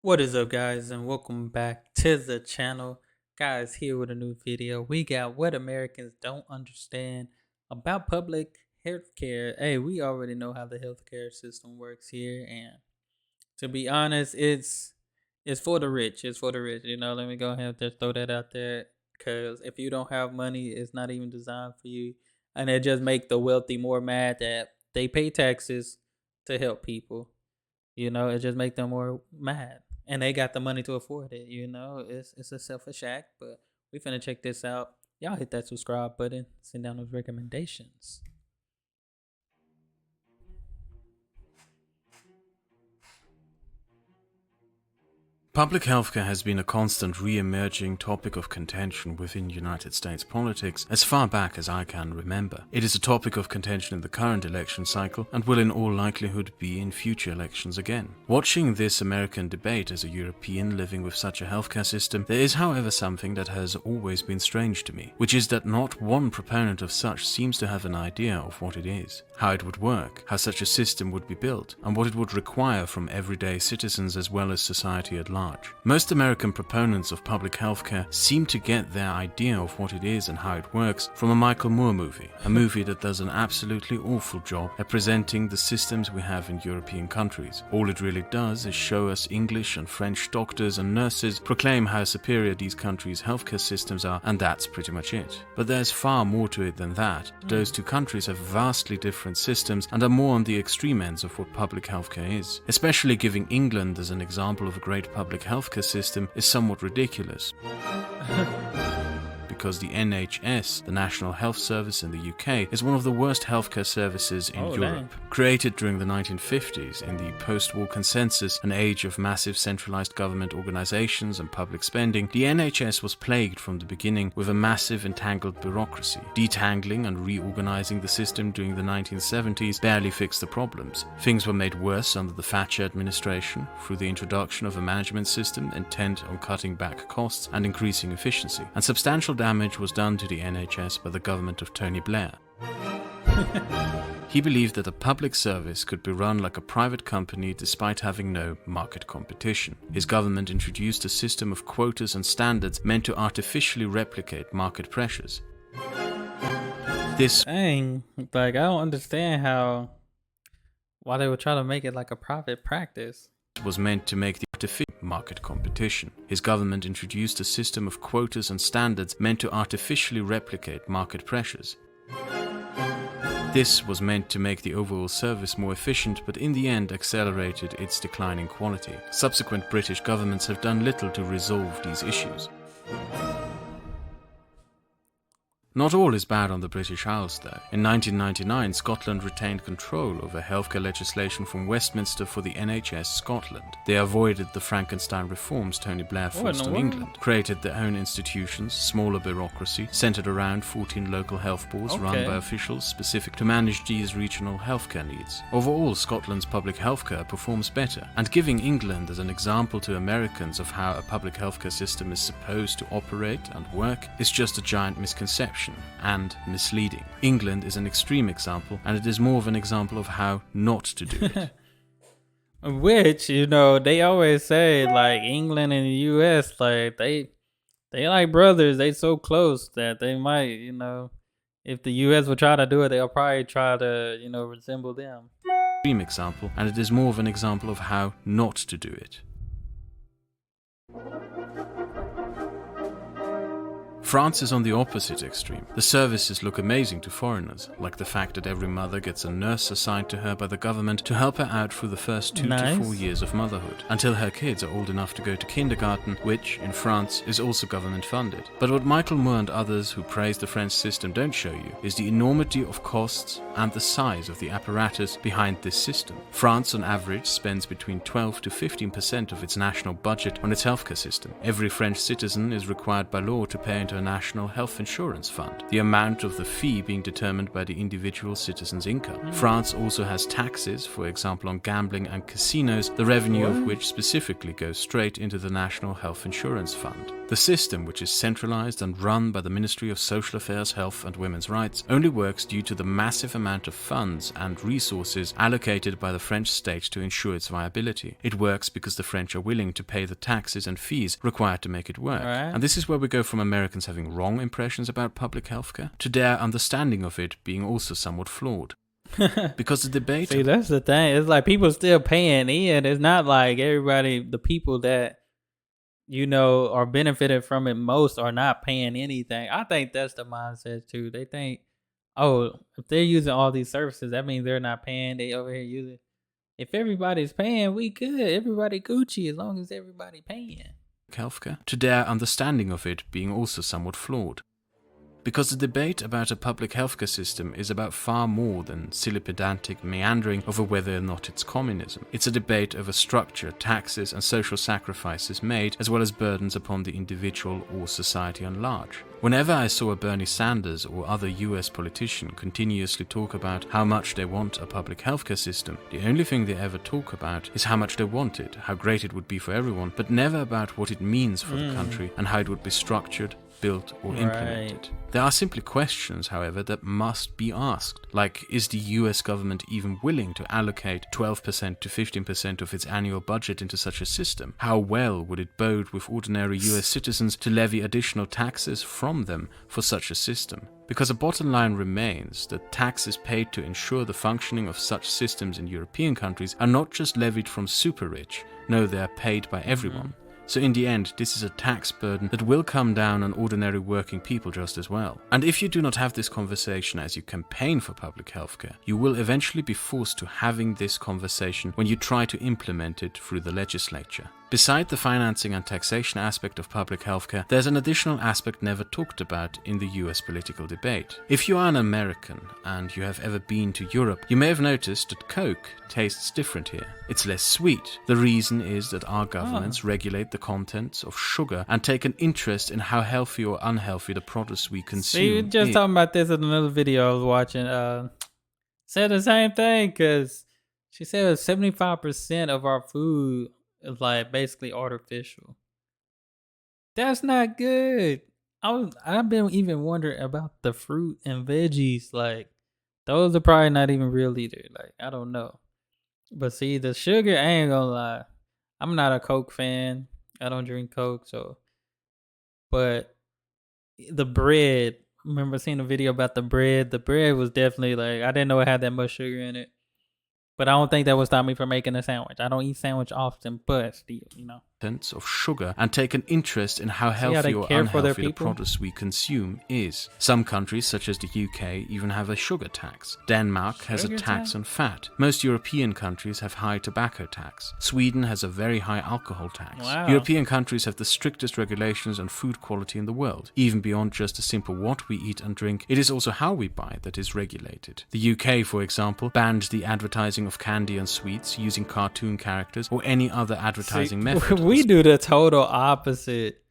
What is up, guys, and welcome back to the channel. Guys, here with a new video. We got what Americans don't understand about public healthcare. Hey, we already know how the healthcare system works here, and to be honest, it's for the rich. It's for the rich. Let me go ahead and just throw that out there. Cause if you don't have money, it's not even designed for you, and it just make the wealthy more mad that they pay taxes to help people. It just make them more mad. And they got the money to afford it. It's a selfish act, but we finna check this out. Y'all hit that subscribe button, send down those recommendations. Public healthcare has been a constant re-emerging topic of contention within United States politics as far back as I can remember. It is a topic of contention in the current election cycle and will in all likelihood be in future elections again. Watching this American debate as a European living with such a healthcare system, there is however something that has always been strange to me, which is that not one proponent of such seems to have an idea of what it is, how it would work, how such a system would be built, and what it would require from everyday citizens as well as society at large. Most American proponents of public healthcare seem to get their idea of what it is and how it works from a Michael Moore movie, a movie that does an absolutely awful job at presenting the systems we have in European countries. All it really does is show us English and French doctors and nurses proclaim how superior these countries' healthcare systems are, and that's pretty much it. But there's far more to it than that. Those two countries have vastly different systems and are more on the extreme ends of what public healthcare is. Especially giving England as an example of a great public healthcare system is somewhat ridiculous. Because the NHS, the National Health Service in the UK, is one of the worst healthcare services in Europe. Dang. Created during the 1950s in the post-war consensus, an age of massive centralized government organizations and public spending, the NHS was plagued from the beginning with a massive entangled bureaucracy. Detangling and reorganizing the system during the 1970s barely fixed the problems. Things were made worse under the Thatcher administration through the introduction of a management system intent on cutting back costs and increasing efficiency, and substantial damage was done to the NHS by the government of Tony Blair. He believed that a public service could be run like a private company despite having no market competition. His government introduced a system of quotas and standards meant to artificially replicate market pressures. Dang, like I don't understand why they would try to make it like a private practice. Was meant to make the artificial market competition. His government introduced a system of quotas and standards meant to artificially replicate market pressures. This was meant to make the overall service more efficient, but in the end accelerated its declining quality. Subsequent British governments have done little to resolve these issues. Not all is bad on the British Isles though. In 1999, Scotland retained control over healthcare legislation from Westminster for the NHS Scotland. They avoided the Frankenstein reforms Tony Blair forced on England, created their own institutions, smaller bureaucracy, centered around 14 local health boards run by officials specific to manage these regional healthcare needs. Overall, Scotland's public healthcare performs better, and giving England as an example to Americans of how a public healthcare system is supposed to operate and work is just a giant misconception and misleading. England is an extreme example, and it is more of an example of how not to do it. Which, they always say like England and the US, like they like brothers, they so close that they might, if the US would try to do it, they'll probably try to, resemble them. Extreme example, and it is more of an example of how not to do it. France is on the opposite extreme. The services look amazing to foreigners, like the fact that every mother gets a nurse assigned to her by the government to help her out through the first 2 to 4 years of motherhood, until her kids are old enough to go to kindergarten, which, in France, is also government funded. But what Michael Moore and others who praise the French system don't show you is the enormity of costs and the size of the apparatus behind this system. France, on average, spends between 12 to 15% of its national budget on its healthcare system. Every French citizen is required by law to pay into a national health insurance fund, the amount of the fee being determined by the individual citizen's income. France also has taxes, for example on gambling and casinos, the revenue of which specifically goes straight into the national health insurance fund. The system, which is centralized and run by the Ministry of Social Affairs, Health and Women's Rights, only works due to the massive amount of funds and resources allocated by the French state to ensure its viability. It works because the French are willing to pay the taxes and fees required to make it work. Right. And this is where we go from Americans having wrong impressions about public healthcare to their understanding of it being also somewhat flawed. Because the debate... See, that's the thing. It's like people still paying in. It's not like everybody, the people that, you know, are benefited from it most are not paying anything. I think that's the mindset too. They think, oh, if they're using all these services, that means they're not paying. They over here using. If everybody's paying, we good. Everybody Gucci as long as everybody paying. Healthcare to their understanding of it being also somewhat flawed. Because the debate about a public healthcare system is about far more than silly pedantic meandering over whether or not it's communism. It's a debate over structure, taxes and social sacrifices made, as well as burdens upon the individual or society at large. Whenever I saw a Bernie Sanders or other US politician continuously talk about how much they want a public healthcare system, the only thing they ever talk about is how much they want it, how great it would be for everyone, but never about what it means for the country and how it would be structured, built or implemented. There are simply questions, however, that must be asked, like, is the US government even willing to allocate 12% to 15% of its annual budget into such a system? How well would it bode with ordinary US citizens to levy additional taxes from them for such a system? Because the bottom line remains that taxes paid to ensure the functioning of such systems in European countries are not just levied from super rich, no, they are paid by everyone. So in the end, this is a tax burden that will come down on ordinary working people just as well. And if you do not have this conversation as you campaign for public healthcare, you will eventually be forced to having this conversation when you try to implement it through the legislature. Beside the financing and taxation aspect of public healthcare, there's an additional aspect never talked about in the US political debate. If you are an American and you have ever been to Europe, you may have noticed that Coke tastes different here. It's less sweet. The reason is that our governments regulate the contents of sugar and take an interest in how healthy or unhealthy the produce we consume. See, we were just talking about this in another video I was watching. Said the same thing, because she said 75% of our food is like basically artificial. That's not good. I've been even wondering about the fruit and veggies. Like, those are probably not even real either. Like, I don't know. But see, the sugar, I ain't gonna lie, I'm not a Coke fan. I don't drink Coke, so. But the bread, remember seeing a video about the bread? The bread was definitely like, I didn't know it had that much sugar in it. But I don't think that would stop me from making a sandwich. I don't eat sandwich often, but still, you know. Of sugar and take an interest in how healthy or unhealthy the produce we consume is. Some countries, such as the UK, even have a sugar tax. Denmark has a tax on fat. Most European countries have high tobacco tax. Sweden has a very high alcohol tax. Wow. European countries have the strictest regulations on food quality in the world. Even beyond just a simple what we eat and drink, it is also how we buy that is regulated. The UK, for example, banned the advertising of candy and sweets using cartoon characters or any other advertising method. We do the total opposite.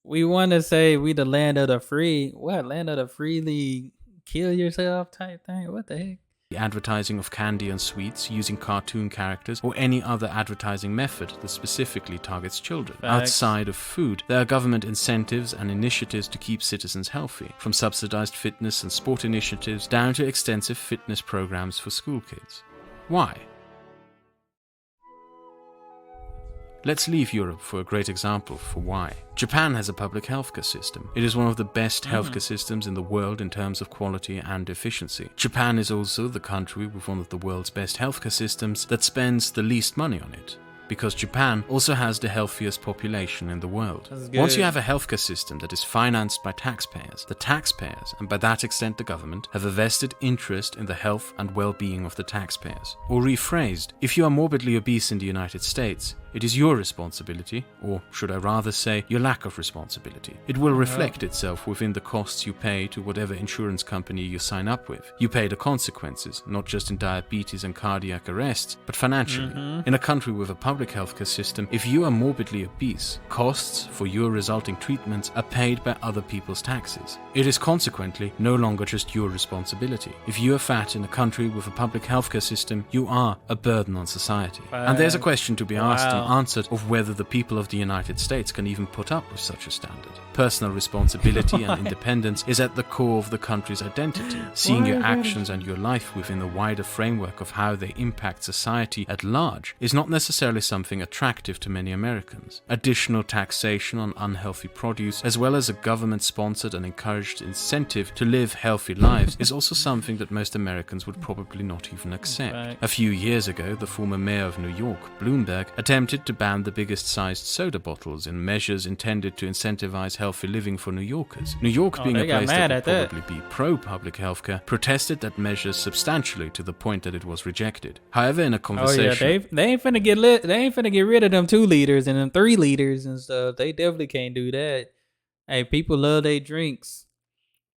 We want to say we the land of the free. What, land of the freely kill yourself type thing? What the heck? The advertising of candy and sweets using cartoon characters or any other advertising method that specifically targets children. Facts. Outside of food, there are government incentives and initiatives to keep citizens healthy, from subsidized fitness and sport initiatives down to extensive fitness programs for school kids. Why? Let's leave Europe for a great example for why. Japan has a public healthcare system. It is one of the best healthcare systems in the world in terms of quality and efficiency. Japan is also the country with one of the world's best healthcare systems that spends the least money on it, because Japan also has the healthiest population in the world. Once you have a healthcare system that is financed by taxpayers, the taxpayers, and by that extent the government, have a vested interest in the health and well-being of the taxpayers. Or rephrased, if you are morbidly obese in the United States, It is your responsibility, or should I rather say, your lack of responsibility. It will reflect itself within the costs you pay to whatever insurance company you sign up with. You pay the consequences, not just in diabetes and cardiac arrests, but financially. In a country with a public healthcare system, if you are morbidly obese, costs for your resulting treatments are paid by other people's taxes. It is consequently no longer just your responsibility. If you are fat in a country with a public healthcare system, you are a burden on society. And there's a question to be asked and answered of whether the people of the United States can even put up with such a standard. Personal responsibility and independence is at the core of the country's identity. Seeing your actions and your life within the wider framework of how they impact society at large is not necessarily something attractive to many Americans. Additional taxation on unhealthy produce, as well as a government-sponsored and encouraged incentive to live healthy lives, is also something that most Americans would probably not even accept. A few years ago, the former mayor of New York, Bloomberg, attempted to ban the biggest-sized soda bottles in measures intended to incentivize healthy living for New Yorkers. New York, being a place that would probably be pro-public healthcare, protested that measure substantially to the point that it was rejected. However, in a conversation... they ain't finna get they ain't finna get rid of them 2 liters and them 3 liters and stuff. They definitely can't do that. Hey, people love their drinks.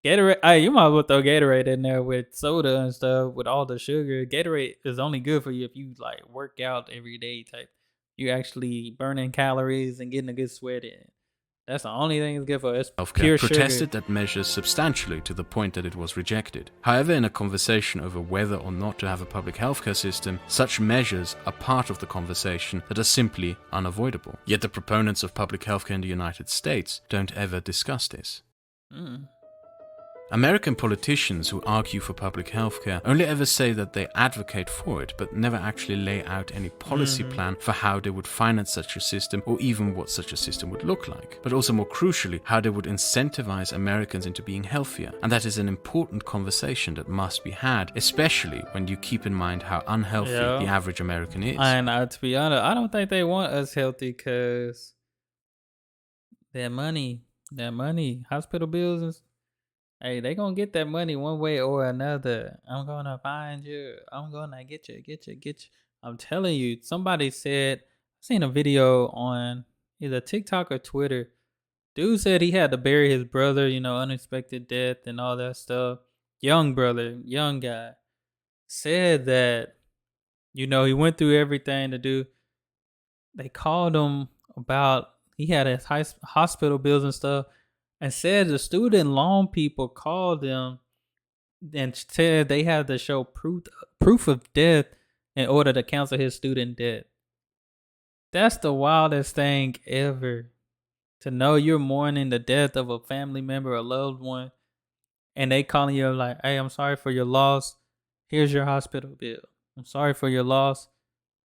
Gatorade, hey, you might as well throw Gatorade in there with soda and stuff with all the sugar. Gatorade is only good for you if you like work out every day type. You actually burning calories and getting a good sweat in. That's the only thing it's good for. It's pure protested sugar. That measure substantially to the point that it was rejected. However, in a conversation over whether or not to have a public healthcare system, such measures are part of the conversation that are simply unavoidable. Yet the proponents of public healthcare in the United States don't ever discuss this. American politicians who argue for public healthcare only ever say that they advocate for it, but never actually lay out any policy plan for how they would finance such a system or even what such a system would look like. But also more crucially, how they would incentivize Americans into being healthier. And that is an important conversation that must be had, especially when you keep in mind how unhealthy the average American is. And to be honest, I don't think they want us healthy because their money, hospital bills and hey, they gonna get that money one way or another. I'm gonna find you. I'm gonna get you. I'm telling you, somebody said, I seen a video on either TikTok or Twitter. Dude said he had to bury his brother, unexpected death and all that stuff. Young brother, young guy. Said that, he went through everything to do. They called him about, he had his hospital bills and stuff. And said the student loan people called them and said they had to show proof of death in order to cancel his student debt. That's the wildest thing ever. To know you're mourning the death of a family member or loved one, and they calling you like, hey, I'm sorry for your loss. Here's your hospital bill. I'm sorry for your loss.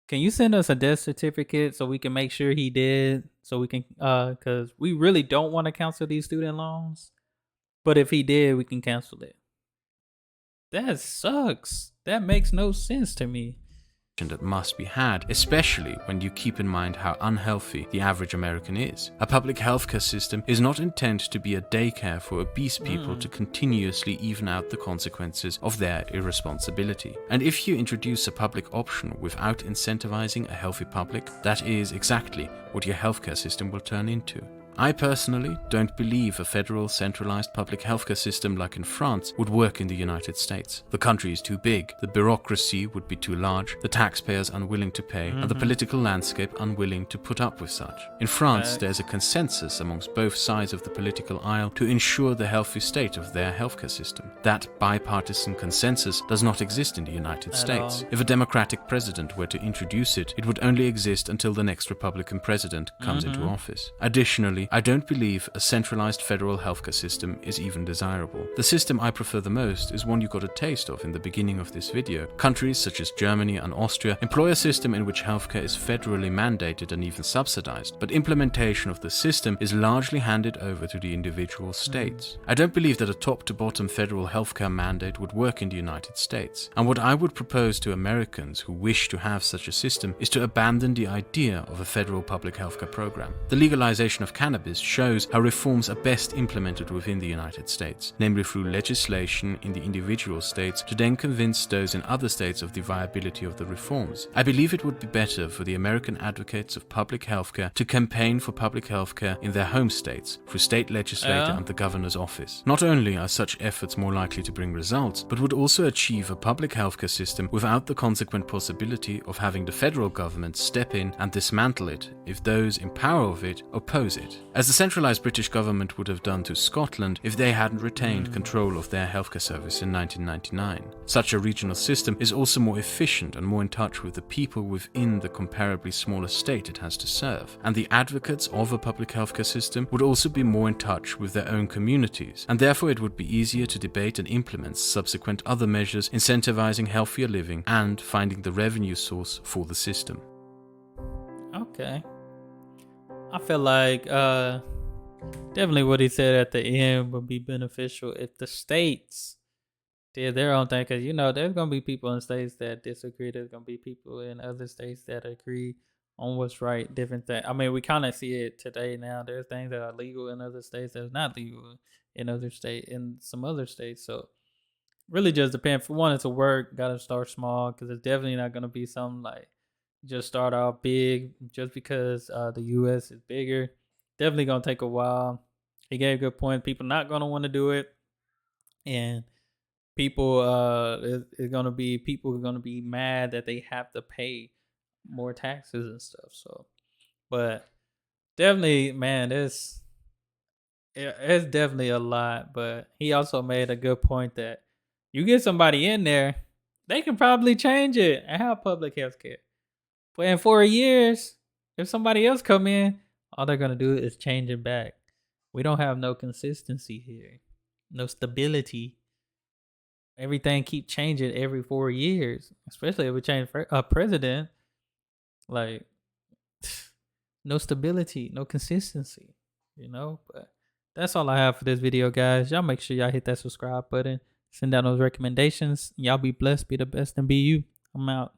Can you send us a death certificate so we can make sure he did? So we can, because we really don't want to cancel these student loans. But if he did, we can cancel it. That sucks. That makes no sense to me. That must be had, especially when you keep in mind how unhealthy the average American is. A public healthcare system is not intended to be a daycare for obese people to continuously even out the consequences of their irresponsibility. And if you introduce a public option without incentivizing a healthy public, that is exactly what your healthcare system will turn into. I personally don't believe a federal centralized public healthcare system like in France would work in the United States. The country is too big, the bureaucracy would be too large, the taxpayers unwilling to pay, and the political landscape unwilling to put up with such. In France, there's a consensus amongst both sides of the political aisle to ensure the healthy state of their healthcare system. That bipartisan consensus does not exist in the United States. If a Democratic president were to introduce it, it would only exist until the next Republican president comes into office. Additionally, I don't believe a centralized federal healthcare system is even desirable. The system I prefer the most is one you got a taste of in the beginning of this video. Countries such as Germany and Austria employ a system in which healthcare is federally mandated and even subsidized, but implementation of the system is largely handed over to the individual states. I don't believe that a top-to-bottom federal healthcare mandate would work in the United States, and what I would propose to Americans who wish to have such a system is to abandon the idea of a federal public healthcare program. The legalization of cannabis cannabis shows how reforms are best implemented within the United States, namely through legislation in the individual states to then convince those in other states of the viability of the reforms. I believe it would be better for the American advocates of public healthcare to campaign for public healthcare in their home states through state legislature and the governor's office. Not only are such efforts more likely to bring results, but would also achieve a public healthcare system without the consequent possibility of having the federal government step in and dismantle it if those in power of it oppose it, as the centralized British government would have done to Scotland if they hadn't retained control of their healthcare service in 1999. Such a regional system is also more efficient and more in touch with the people within the comparably smaller state it has to serve, and the advocates of a public healthcare system would also be more in touch with their own communities, and therefore it would be easier to debate and implement subsequent other measures incentivizing healthier living and finding the revenue source for the system. Okay. I feel like definitely what he said at the end would be beneficial if the states did their own thing, because there's gonna be people in states that disagree. There's gonna be people in other states that agree on what's right. Different things. I mean, we kind of see it today now. There's things that are legal in other states that's not legal in some other states. So really just depends. For one, it's a work. Got to start small, because it's definitely not gonna be something like just start off big just because the U.S. is bigger. Definitely gonna take a while. He gave a good point. People not gonna want to do it, and people is gonna be people are gonna be mad that they have to pay more taxes and stuff. So, but definitely, man, it's definitely a lot. But he also made a good point that you get somebody in there, they can probably change it and have public health care. But in 4 years, if somebody else come in, all they're gonna do is change it back. We don't have no consistency here, no stability. Everything keep changing every 4 years, especially if we change a president. Like, no stability, no consistency, But that's all I have for this video, guys. Y'all make sure y'all hit that subscribe button, send down those recommendations. Y'all be blessed, be the best, and be you. I'm out.